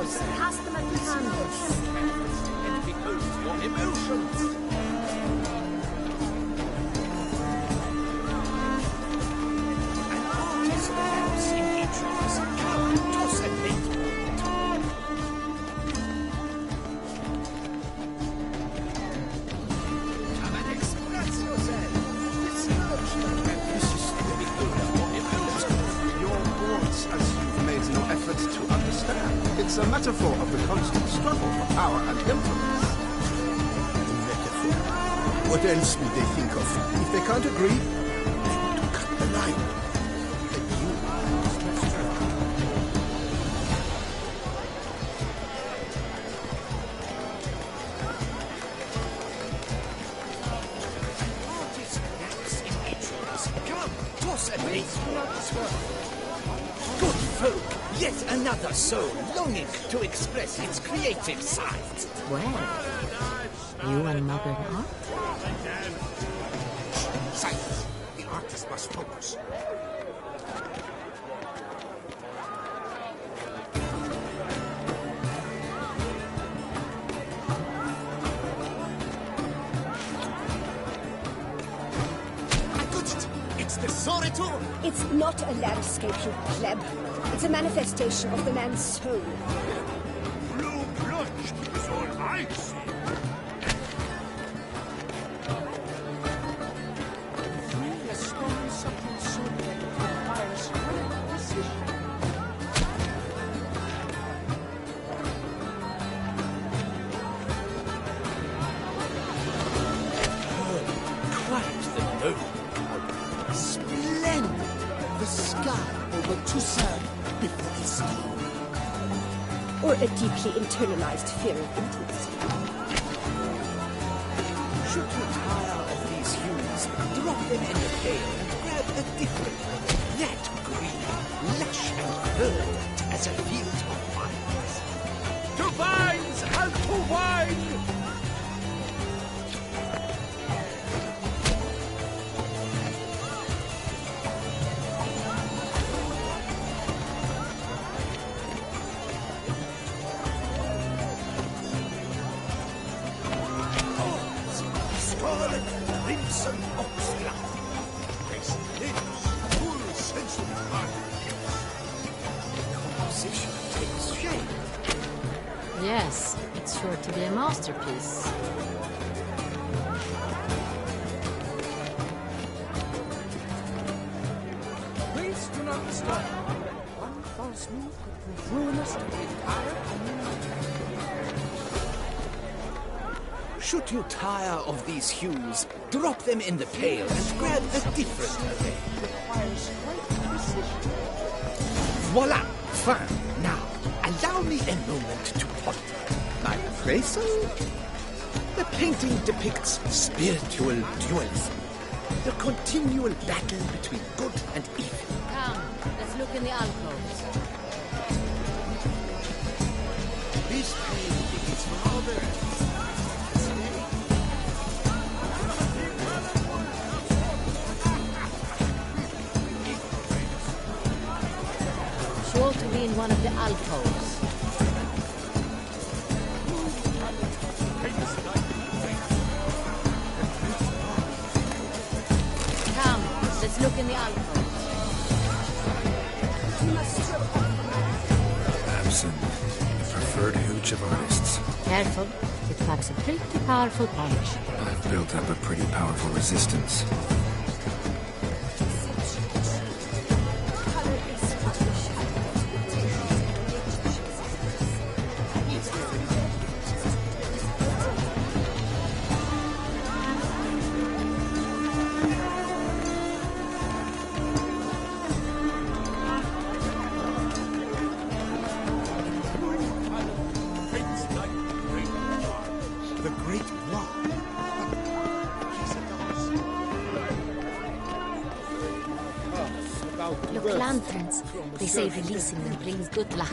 close. Cast them at the candles. And because your emotions. It's a metaphor of the constant struggle for power and influence. Metaphor? What else would they think of? If they can't agree, they want to cut the line. Come, toss a base. Good folk, yet another soul longing to express its creative side. Well, you and Mother Art? Silence. The artist must focus. I got it. It's the Soreto. It's not a landscape, you pleb. It's a manifestation of the man's soul. Blue plunge is all I see. Quite the note. Splendid. The sky over Toussaint before his storm. Or a deeply internalized fear of intimacy. Should you tire of these hues, drop them in the pail and grab a different one. That green, lush and verdant as a field of vines. To vines and to wine! Scarlet crimson oxflower. This lives full sensory harmony. The composition takes shape. Yes, it's sure to be a masterpiece. Please do not stop. One false move could prove ruinous to the entire community. Should you tire of these hues, drop them in the pail and grab a different array. Voila! Fine. Now, allow me a moment to ponder. My appraisal? The painting depicts spiritual dualism. The continual battle between good and evil. Come, let's look in the alcoves. This painting is rather... Sure to be in one of the alcoves. Come, let's look in the alcoves. Absinthe, the preferred hooch of artists. Careful, it packs a pretty powerful punch. I've built up a pretty powerful resistance. The Great Wall. Look, lanterns. They say releasing them brings good luck.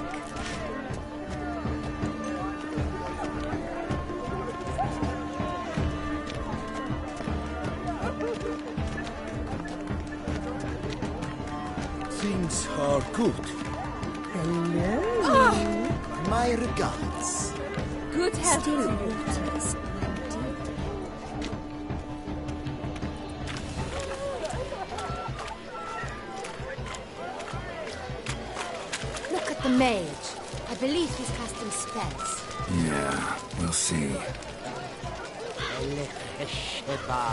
Things are good. Hello. my regards. Good health to waters. Look at the mage. I believe he's casting spells. Yeah, we'll see. Sheba,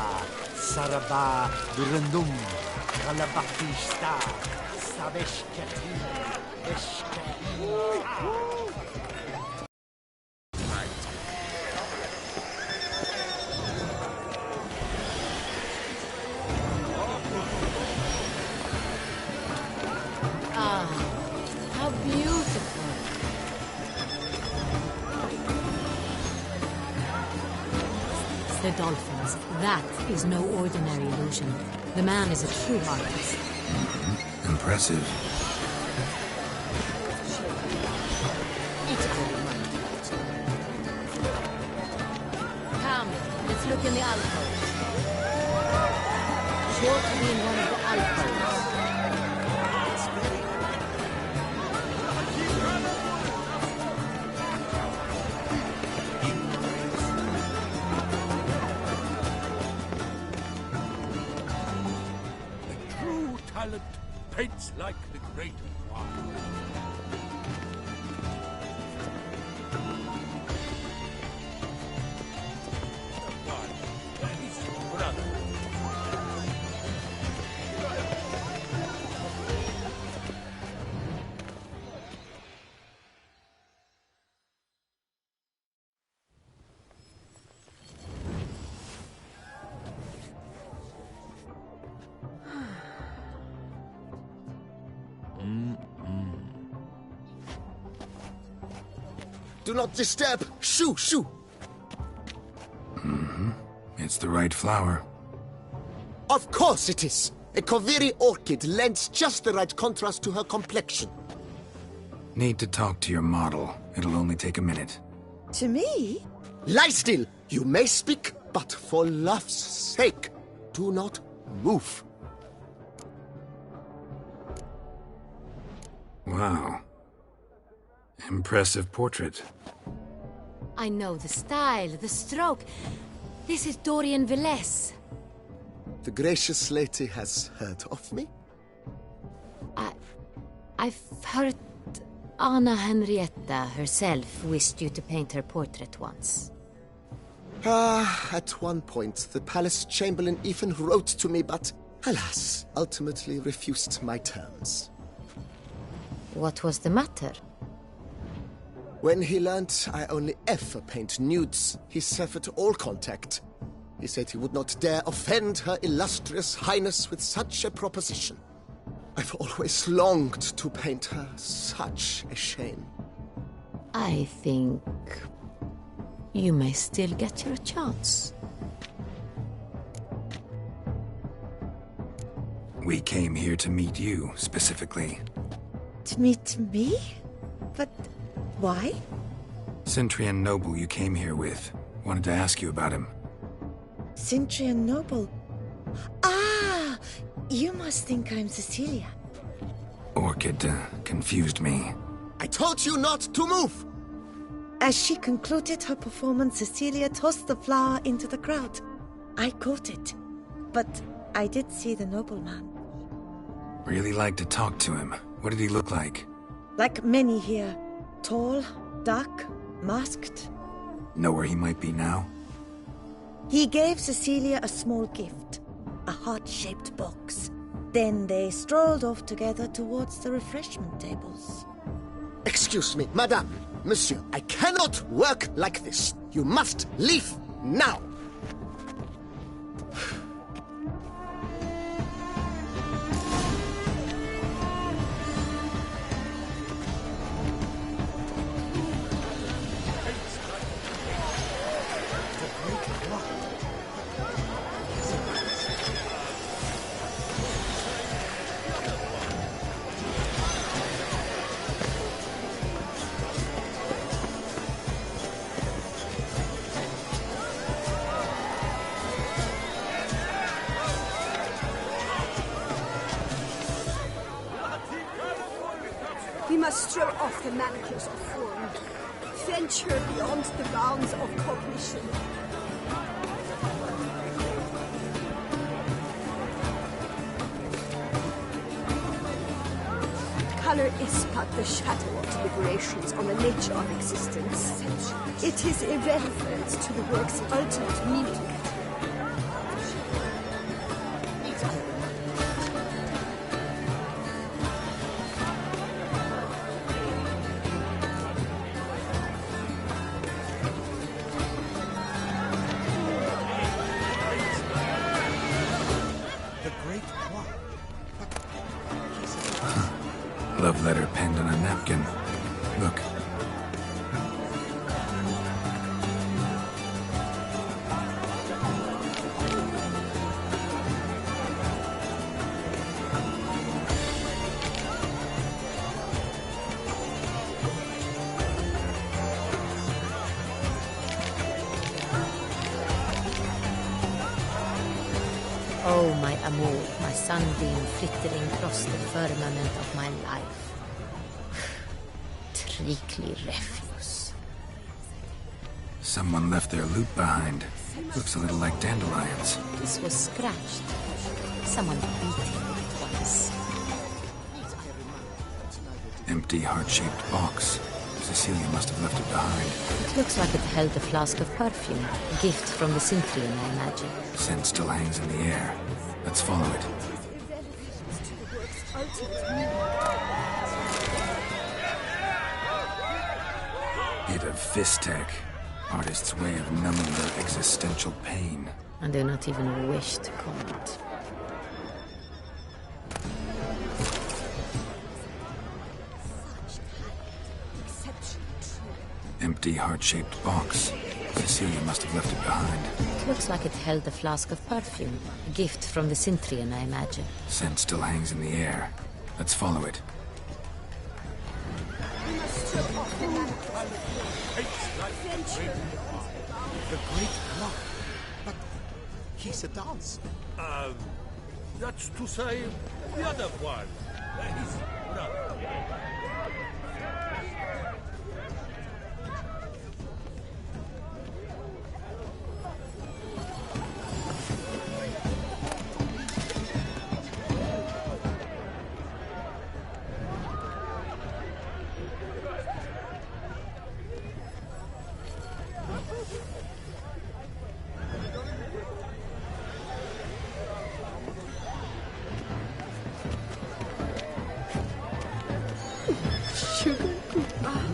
Saraba, Durandum, Kalabakista, Saveshkati, Ah, how beautiful. The dolphins. That is no ordinary illusion. The man is a true artist. Impressive. Come, let's look in the alcove. Sure to be in one of the alcoves. true talent paints like the great one. Do not disturb. Shoo, shoo. It's the right flower. Of course it is. A Koviri orchid lends just the right contrast to her complexion. Need to talk to your model. It'll only take a minute. To me? Lie still. You may speak, but for love's sake, do not move. Wow. Impressive portrait. I know the style, the stroke. This is Dorian Villesse. The gracious lady has heard of me? I've heard Anna Henrietta herself wished you to paint her portrait once. At one point, the palace chamberlain even wrote to me, but, alas, ultimately refused my terms. What was the matter? When he learned I only ever paint nudes, he severed all contact. He said he would not dare offend her illustrious highness with such a proposition. I've always longed to paint her. Such a shame. I think you may still get your chance. We came here to meet you, specifically. To meet me? But why? Cintrian Noble you came here with. Wanted to ask you about him. Cintrian Noble. Ah! You must think I'm Cecilia. Orchid confused me. I told you not to move! As she concluded her performance, Cecilia tossed the flower into the crowd. I caught it. But I did see the nobleman. Really like to talk to him. What did he look like? Like many here. Tall, dark, masked. Know where he might be now? He gave Cecilia a small gift. A heart-shaped box. Then they strolled off together towards the refreshment tables. Excuse me, madame, monsieur, I cannot work like this. You must leave now. We must throw off the manacles of form. Venture beyond the bounds of cognition. Color is but the shadow of deliberations on the nature of existence. It is irrelevant to the work's ultimate meaning. Love letter penned on a napkin. Look. Oh, my amour, my sunbeam flittering across the firmament of my life. Treacly refuse. Someone left their loot behind. Looks a little like dandelions. This was scratched. Someone beating it once. Empty heart-shaped box. Cecilia must have left it behind. It looks like it held a flask of perfume. A gift from the Synthrian, I imagine. Scent still hangs in the air. Let's follow it. Bit of Fistek. Artist's way of numbing their existential pain. I do not even wish to comment. Empty heart-shaped box. Cecilia must have left it behind. It looks like it held a flask of perfume. A gift from the Synthrian, I imagine. Scent still hangs in the air. Let's follow it. The great clock. But he's a dancer. That's to say, the other one. His brother.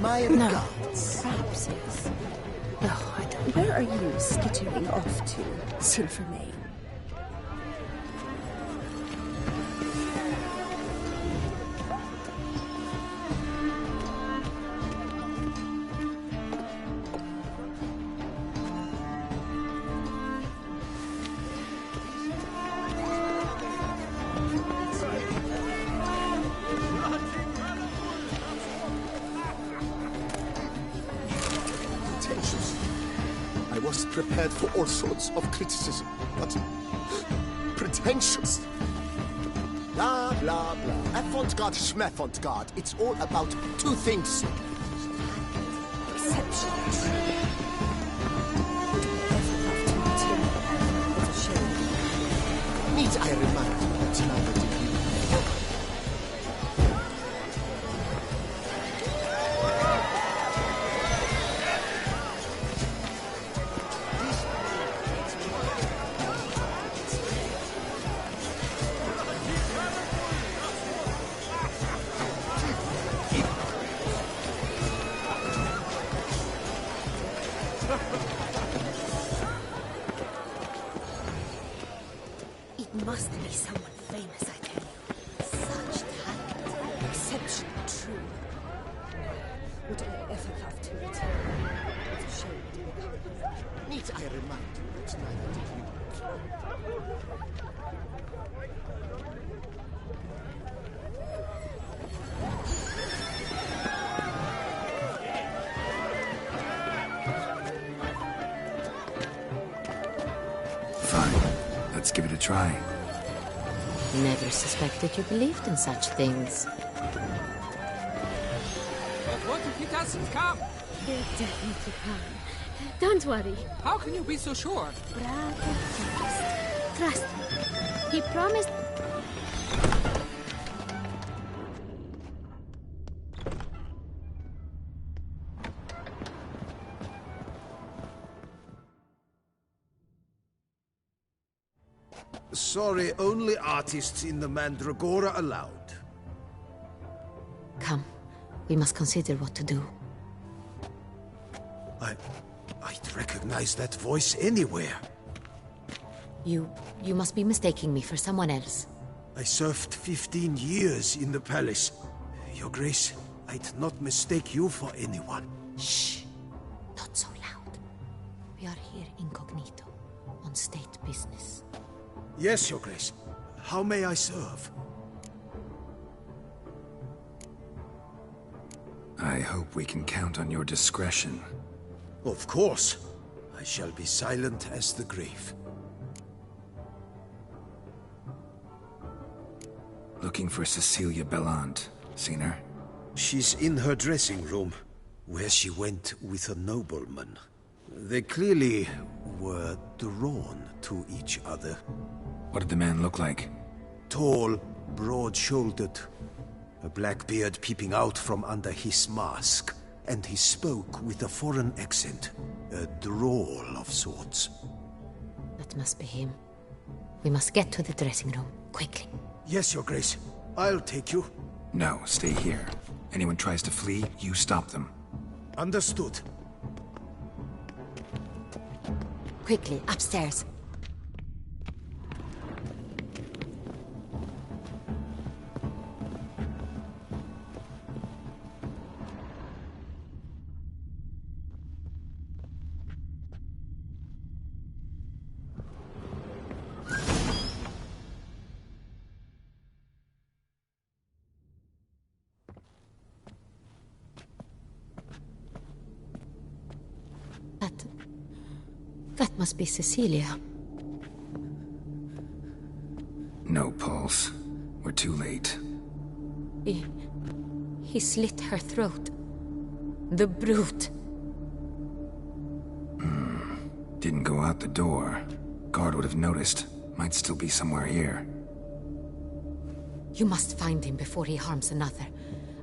My No. regards. Perhaps yes. Oh, I don't. Where are you skittering off to, Silvermane? I was prepared for all sorts of criticism, but pretentious. Blah, blah, blah. Avant-garde, schmavant-garde. It's all about two things. Need I remind you that neither did you? It must be someone famous, I tell you. Such talent. Exceptional, true. Would I ever love to return? It's a shame. Need I remind you that neither did you? Fine. Let's give it a try. Never suspected you believed in such things. What if he doesn't come? He'll definitely come. Don't worry. How can you be so sure? Brother, trust me. He promised. Sorry, only artists in the Mandragora allowed. Come. We must consider what to do. I'd recognize that voice anywhere. You must be mistaking me for someone else. I served 15 years in the palace. Your Grace, I'd not mistake you for anyone. Shh. Not so loud. We are here incognito, on state business. Yes, Your Grace. How may I serve? I hope we can count on your discretion. Of course. I shall be silent as the grave. Looking for Cecilia Bellant. Seen her? She's in her dressing room, where she went with a nobleman. They clearly were drawn to each other. What did the man look like? Tall, broad-shouldered, a black beard peeping out from under his mask, and he spoke with a foreign accent, a drawl of sorts. That must be him. We must get to the dressing room, quickly. Yes, Your Grace. I'll take you. No, stay here. Anyone tries to flee, you stop them. Understood. Quickly, upstairs. That must be Cecilia. No pulse. We're too late. He slit her throat. The brute. Didn't go out the door. Guard would have noticed. Might still be somewhere here. You must find him before he harms another.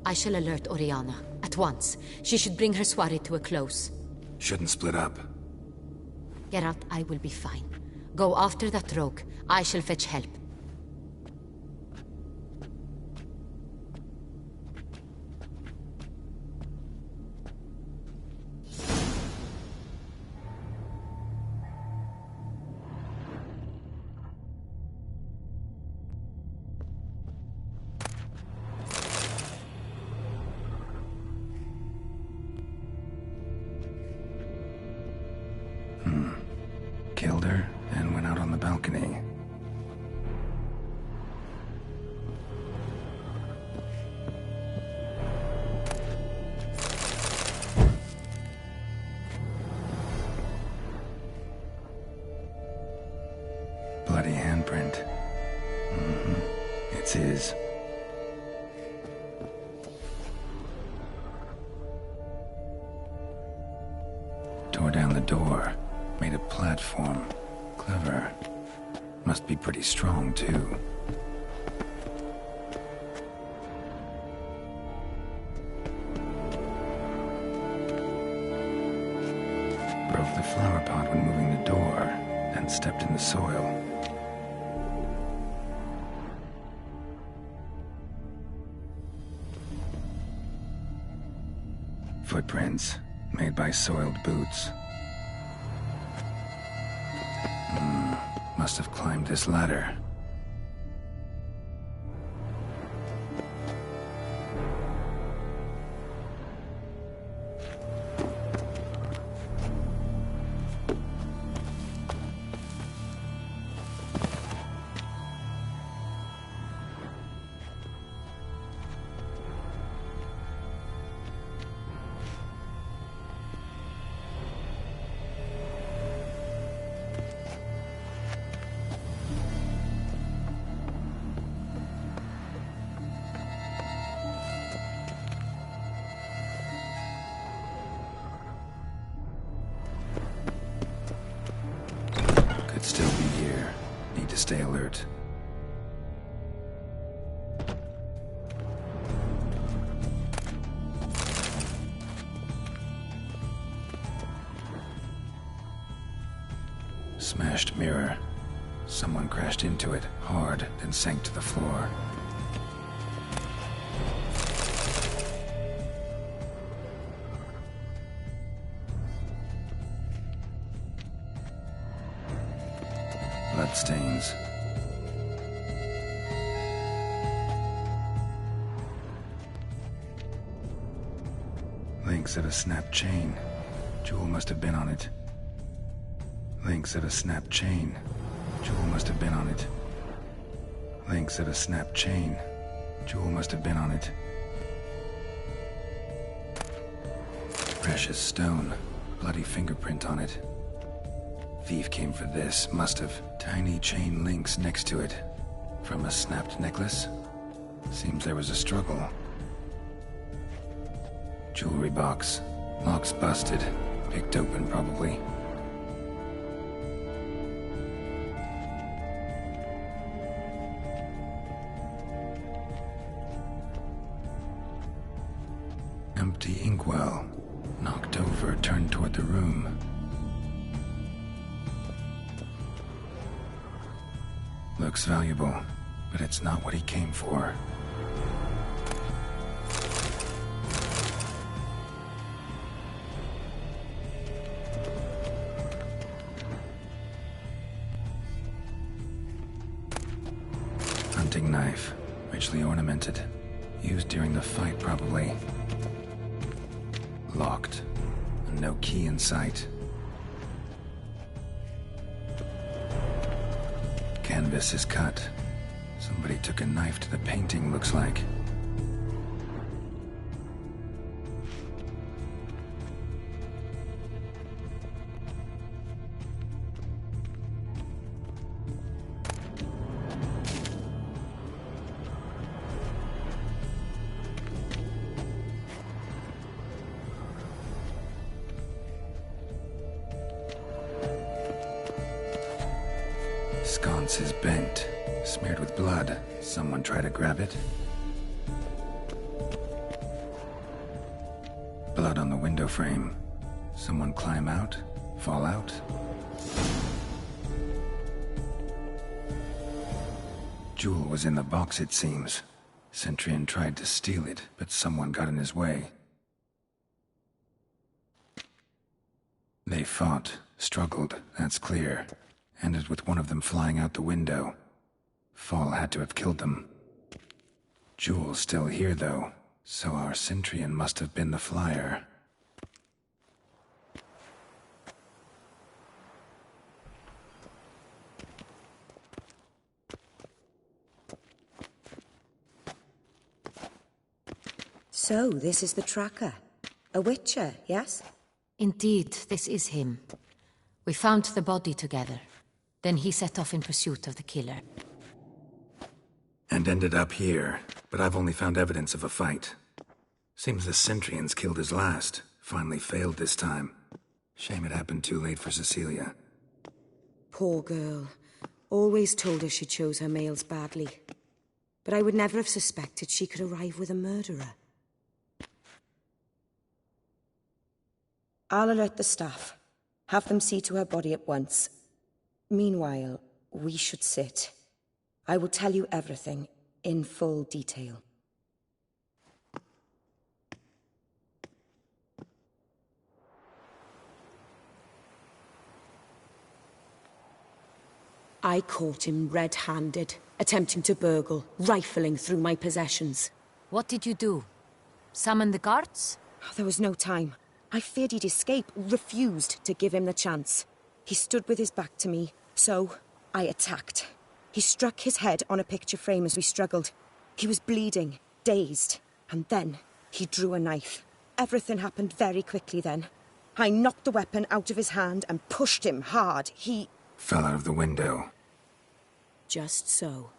I shall alert Oriana. At once. She should bring her soirée to a close. Shouldn't split up. Geralt, I will be fine. Go after that rogue. I shall fetch help. Killed her and went out on the balcony. Bloody handprint. It's his. Tore down the door. Made a platform. Clever. Must be pretty strong, too. Broke the flower pot when moving the door, then stepped in the soil. Footprints, made by soiled boots. Must have climbed this ladder. apart. Smashed mirror. Someone crashed into it hard, then sank to the floor. Bloodstains. Links of a snapped chain. Jewel must have been on it. Links of a snapped chain. Jewel must have been on it. Links of a snapped chain. Jewel must have been on it. Precious stone. Bloody fingerprint on it. Thief came for this, must have. Tiny chain links next to it. From a snapped necklace? Seems there was a struggle. Jewelry box. Lock's busted. Picked open, probably. Empty inkwell. Knocked over, turned toward the room. Looks valuable, but it's not what he came for. Hunting knife, richly ornamented. Used during the fight, probably. Locked, and no key in sight. Canvas is cut. Somebody took a knife to the painting, looks like. Sconce is bent, smeared with blood. Someone try to grab it. Blood on the window frame. Someone climb out? Fall out? Jewel was in the box, it seems. Centurion tried to steal it, but someone got in his way. They fought, struggled, that's clear. Ended with one of them flying out the window. Fall had to have killed them. Jewel's still here, though, so our Centurion must have been the flyer. So, this is the tracker. A witcher, yes? Indeed, this is him. We found the body together. Then he set off in pursuit of the killer. And ended up here, but I've only found evidence of a fight. Seems the Centurions killed his last. Finally failed this time. Shame it happened too late for Cecilia. Poor girl. Always told her she chose her males badly. But I would never have suspected she could arrive with a murderer. I'll alert the staff. Have them see to her body at once. Meanwhile, we should sit. I will tell you everything, in full detail. I caught him red-handed, attempting to burgle, rifling through my possessions. What did you do? Summon the guards? There was no time. I feared he'd escape, refused to give him the chance. He stood with his back to me, so I attacked. He struck his head on a picture frame as we struggled. He was bleeding, dazed, and then he drew a knife. Everything happened very quickly then. I knocked the weapon out of his hand and pushed him hard. He fell out of the window. Just so.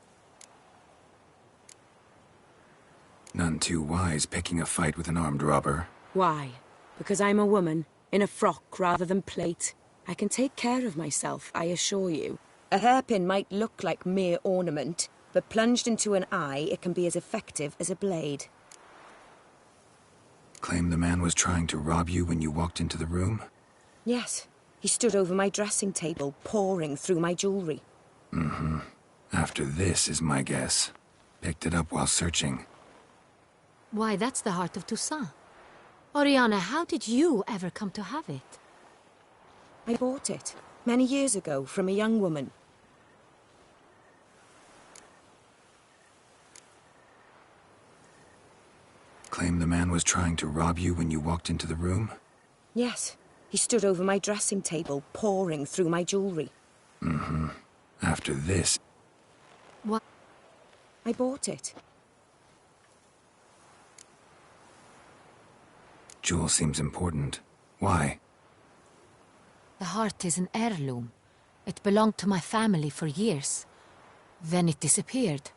None too wise picking a fight with an armed robber. Why? Because I'm a woman, in a frock rather than plate. I can take care of myself, I assure you. A hairpin might look like mere ornament, but plunged into an eye, it can be as effective as a blade. Claim the man was trying to rob you when you walked into the room? Yes. He stood over my dressing table, pouring through my jewelry. Mm-hmm. After this is my guess. Picked it up while searching. Why, that's the heart of Toussaint. Oriana, how did you ever come to have it? I bought it, many years ago, from a young woman. Claim the man was trying to rob you when you walked into the room? Yes. He stood over my dressing table, pouring through my jewelry. Mm-hmm. After this... What? I bought it. Jewel seems important. Why? The heart is an heirloom. It belonged to my family for years. Then it disappeared.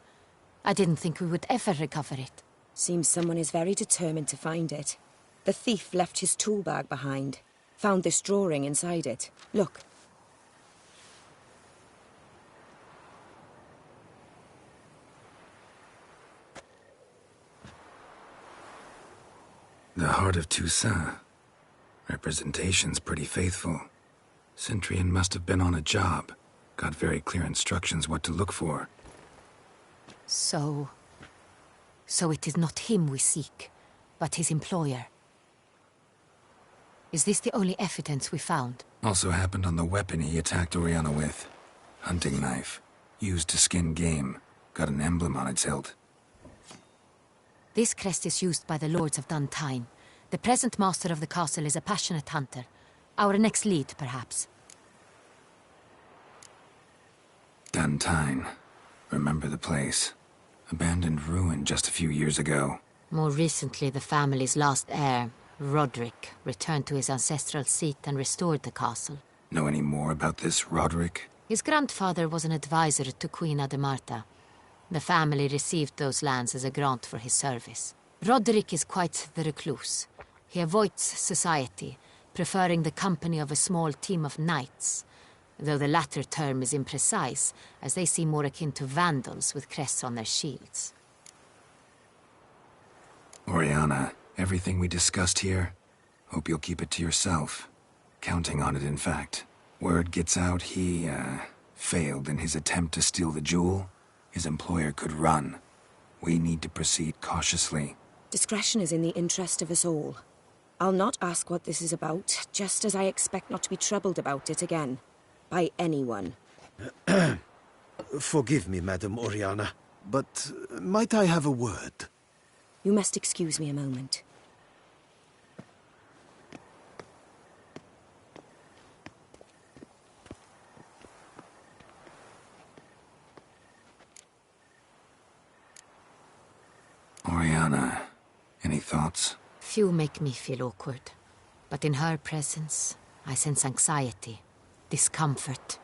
I didn't think we would ever recover it. Seems someone is very determined to find it. The thief left his tool bag behind. Found this drawing inside it. Look. The heart of Toussaint. Representation's pretty faithful. Centurion must have been on a job. Got very clear instructions what to look for. So it is not him we seek, but his employer. Is this the only evidence we found? Also happened on the weapon he attacked Oriana with. Hunting knife. Used to skin game. Got an emblem on its hilt. This crest is used by the Lords of Duntine. The present master of the castle is a passionate hunter. Our next lead, perhaps. Duntine. Remember the place. Abandoned ruin just a few years ago. More recently, the family's last heir, Roderick, returned to his ancestral seat and restored the castle. Know any more about this Roderick? His grandfather was an advisor to Queen Ademarta. The family received those lands as a grant for his service. Roderick is quite the recluse. He avoids society, preferring the company of a small team of knights, though the latter term is imprecise, as they seem more akin to vandals with crests on their shields. Oriana, everything we discussed here, hope you'll keep it to yourself. Counting on it, in fact. Word gets out he, failed in his attempt to steal the jewel. His employer could run. We need to proceed cautiously. Discretion is in the interest of us all. I'll not ask what this is about, just as I expect not to be troubled about it again. By anyone. Forgive me, Madam Oriana, but might I have a word? You must excuse me a moment. Oriana, any thoughts? Few make me feel awkward, but in her presence, I sense anxiety, discomfort.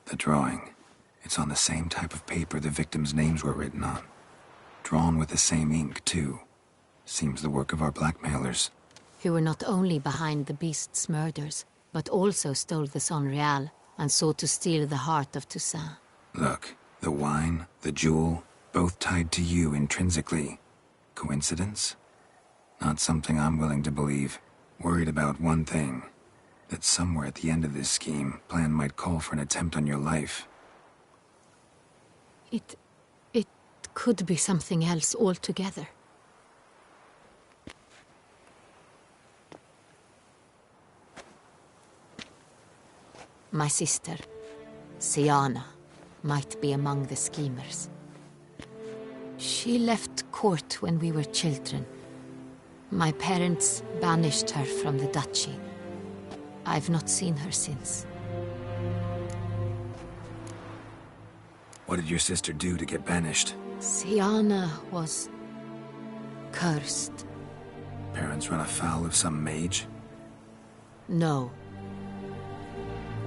The drawing. It's on the same type of paper the victims' names were written on. Drawn with the same ink, too. Seems the work of our blackmailers. Who were not only behind the beast's murders, but also stole the Son Real and sought to steal the heart of Toussaint. Look, the wine, the jewel, both tied to you intrinsically. Coincidence? Not something I'm willing to believe. Worried about one thing. That somewhere at the end of this scheme, plan might call for an attempt on your life. It could be something else altogether. My sister, Siana, might be among the schemers. She left court when we were children. My parents banished her from the duchy. I've not seen her since. What did your sister do to get banished? Siana was cursed. Parents run afoul of some mage? No.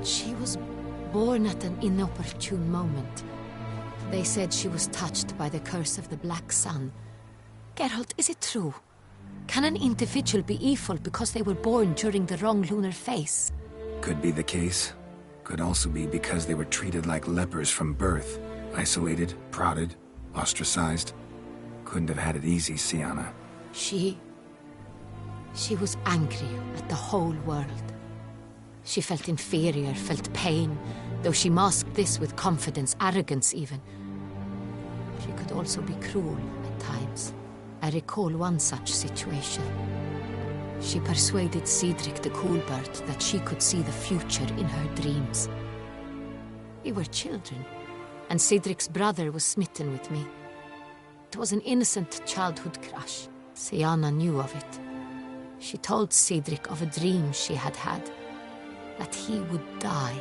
She was born at an inopportune moment. They said she was touched by the curse of the Black Sun. Geralt, is it true? Can an individual be evil because they were born during the wrong lunar phase? Could be the case. Could also be because they were treated like lepers from birth. Isolated, prodded, ostracized. Couldn't have had it easy, Sienna. She was angry at the whole world. She felt inferior, felt pain, though she masked this with confidence, arrogance even. She could also be cruel at times. I recall one such situation. She persuaded Cedric the Coolbird that she could see the future in her dreams. We were children, and Cedric's brother was smitten with me. It was an innocent childhood crush. Sienna knew of it. She told Cedric of a dream she had had, that he would die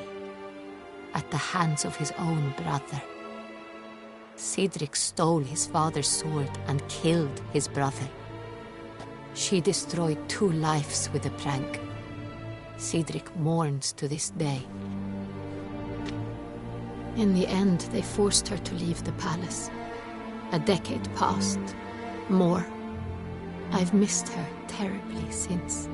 at the hands of his own brother. Cedric stole his father's sword and killed his brother. She destroyed 2 lives with a prank. Cedric mourns to this day. In the end, they forced her to leave the palace. A decade passed. More. I've missed her terribly since.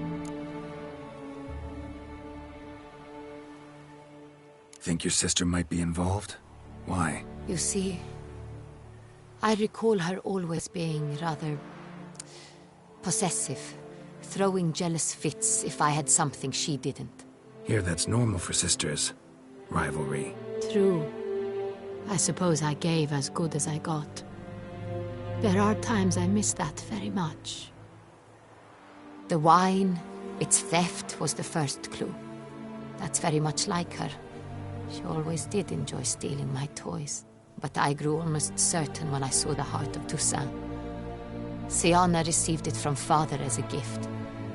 Think your sister might be involved? Why? You see, I recall her always being rather possessive, throwing jealous fits if I had something she didn't. Here, that's normal for sisters. Rivalry. True. I suppose I gave as good as I got. There are times I miss that very much. The wine, its theft, was the first clue. That's very much like her. She always did enjoy stealing my toys. But I grew almost certain when I saw the heart of Toussaint. Sienna received it from father as a gift.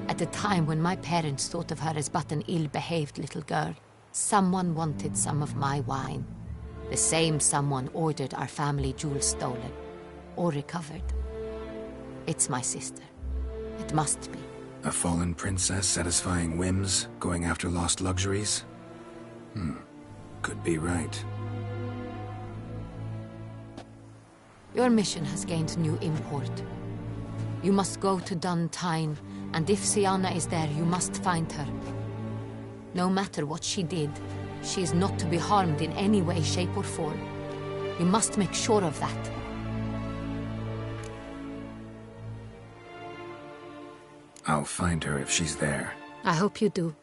At a time when my parents thought of her as but an ill-behaved little girl. Someone wanted some of my wine. The same someone ordered our family jewels stolen. Or recovered. It's my sister. It must be. A fallen princess satisfying whims, going after lost luxuries? Could be right. Your mission has gained new import. You must go to Duntine, and if Sienna is there, you must find her. No matter what she did, she is not to be harmed in any way, shape, or form. You must make sure of that. I'll find her if she's there. I hope you do.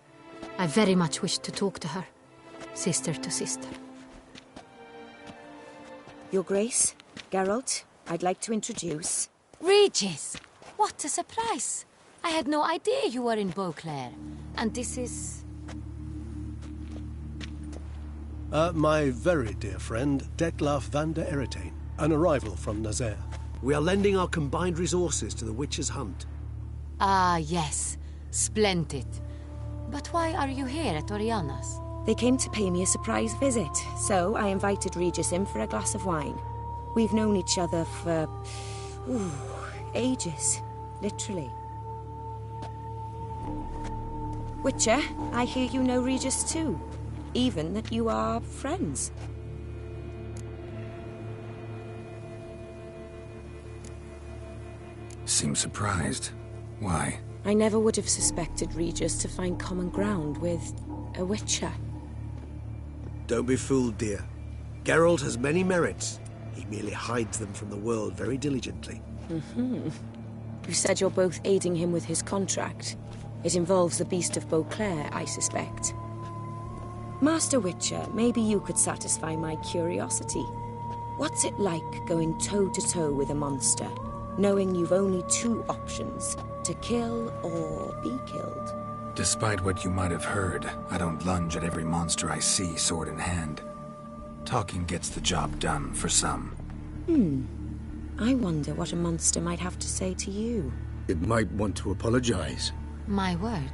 I very much wish to talk to her. Sister to sister. Your Grace, Geralt, I'd like to introduce... Regis! What a surprise! I had no idea you were in Beauclair. And this is... My very dear friend, Detlaf van der Eretain, an arrival from Nazaire. We are lending our combined resources to the Witcher's hunt. Ah, yes. Splendid. But why are you here at Oriana's? They came to pay me a surprise visit, so I invited Regis in for a glass of wine. We've known each other for... ages. Literally. Witcher, I hear you know Regis too. Even that you are friends. Seem surprised. Why? I never would have suspected Regis to find common ground with a Witcher. Don't be fooled, dear. Geralt has many merits. He merely hides them from the world very diligently. You said you're both aiding him with his contract. It involves the Beast of Beauclair, I suspect. Master Witcher, maybe you could satisfy my curiosity. What's it like going toe-to-toe with a monster, knowing you've only 2 options, to kill or be killed? Despite what you might have heard, I don't lunge at every monster I see, sword in hand. Talking gets the job done, for some. I wonder what a monster might have to say to you. It might want to apologize. My word.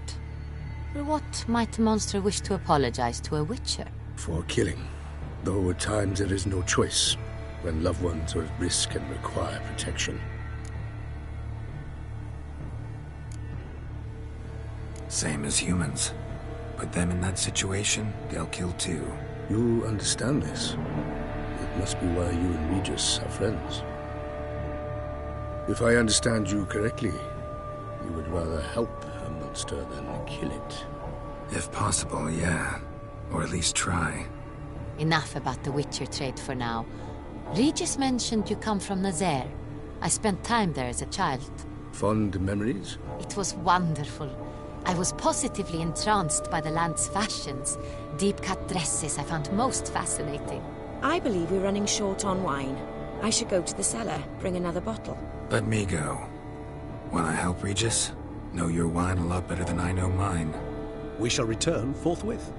For what might a monster wish to apologize to a Witcher? For killing. Though at times there is no choice, when loved ones are at risk and require protection. Same as humans. Put them in that situation, they'll kill too. You understand this. It must be why you and Regis are friends. If I understand you correctly, you would rather help a monster than kill it. If possible, yeah. Or at least try. Enough about the Witcher trade for now. Regis mentioned you come from Nazaire. I spent time there as a child. Fond memories? It was wonderful. I was positively entranced by the land's fashions. Deep-cut dresses I found most fascinating. I believe we're running short on wine. I should go to the cellar, bring another bottle. Let me go. Wanna help, Regis? Know your wine a lot better than I know mine. We shall return forthwith.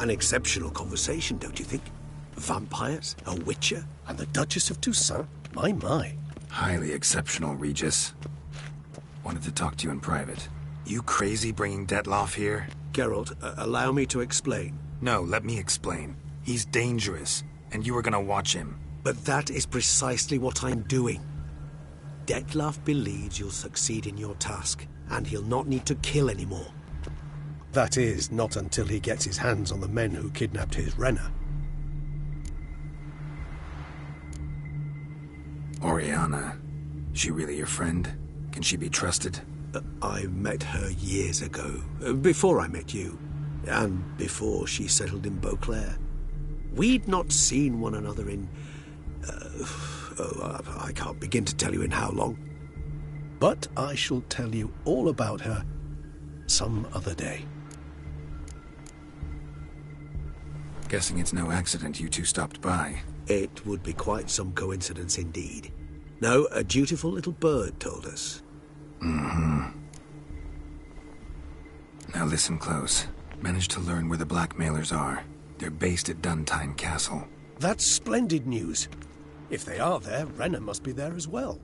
An exceptional conversation, don't you think? Vampires, a witcher, and the Duchess of Toussaint? My. Highly exceptional, Regis. Wanted to talk to you in private. You crazy bringing Detloff here? Geralt, allow me to explain. No, let me explain. He's dangerous, and you were gonna watch him. But that is precisely what I'm doing. Detloff believes you'll succeed in your task, and he'll not need to kill anymore. That is, not until he gets his hands on the men who kidnapped his Renna. Oriana. She really your friend? Can she be trusted? I met her years ago, before I met you, and before she settled in Beauclair. We'd not seen one another in... I can't begin to tell you in how long. But I shall tell you all about her some other day. Guessing it's no accident you two stopped by. It would be quite some coincidence indeed. No, a dutiful little bird told us. Mm-hmm. Now listen close. Managed to learn where the blackmailers are. They're based at Duntine Castle. That's splendid news. If they are there, Renna must be there as well.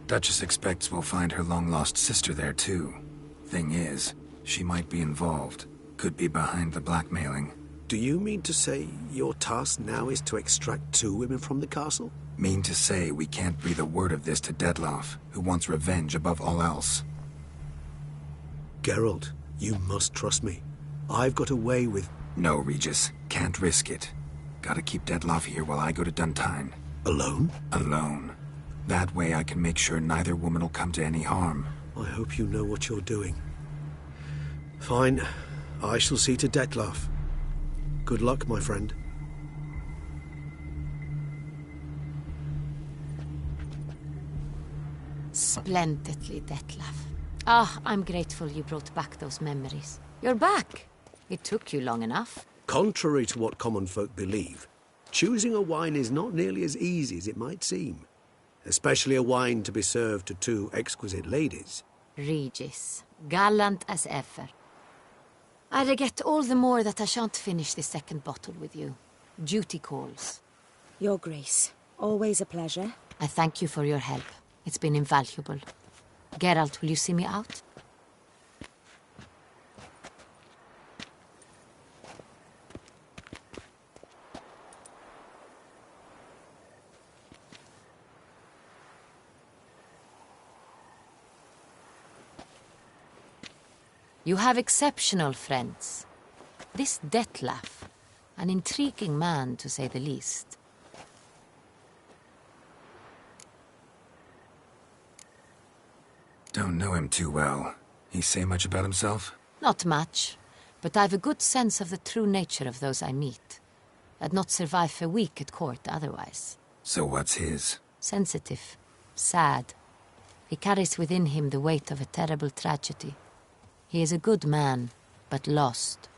Duchess expects we'll find her long-lost sister there too. Thing is, she might be involved. Could be behind the blackmailing. Do you mean to say your task now is to extract 2 women from the castle? Mean to say we can't breathe a word of this to Detloff, who wants revenge above all else. Geralt, you must trust me. I've got away with... No, Regis. Can't risk it. Gotta keep Detloff here while I go to Duntine. Alone? Alone. That way I can make sure neither woman will come to any harm. I hope you know what you're doing. Fine. I shall see to Detloff. Good luck, my friend. Splendidly, Detlaff. I'm grateful you brought back those memories. You're back. It took you long enough. Contrary to what common folk believe, choosing a wine is not nearly as easy as it might seem. Especially a wine to be served to 2 exquisite ladies. Regis, gallant as ever. I regret all the more that I shan't finish the second bottle with you. Duty calls. Your Grace, always a pleasure. I thank you for your help. It's been invaluable. Geralt, will you see me out? You have exceptional friends. This Detlaff, an intriguing man to say the least. Don't know him too well. He say much about himself? Not much, but I've a good sense of the true nature of those I meet. I'd not survive a week at court otherwise. So what's his? Sensitive, sad. He carries within him the weight of a terrible tragedy. He is a good man, but lost,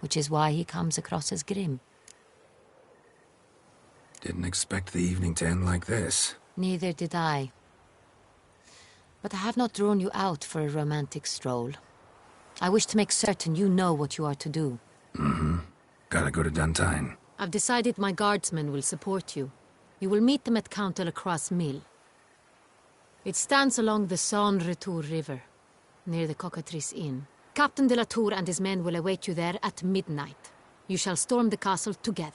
which is why he comes across as grim. Didn't expect the evening to end like this. Neither did I. But I have not drawn you out for a romantic stroll. I wish to make certain you know what you are to do. Mm-hmm. Gotta go to Duntine. I've decided my guardsmen will support you. You will meet them at Count de la Croix's mill. It stands along the Saône-Retour River, near the Cockatrice Inn. Captain de la Tour and his men will await you there at midnight. You shall storm the castle together.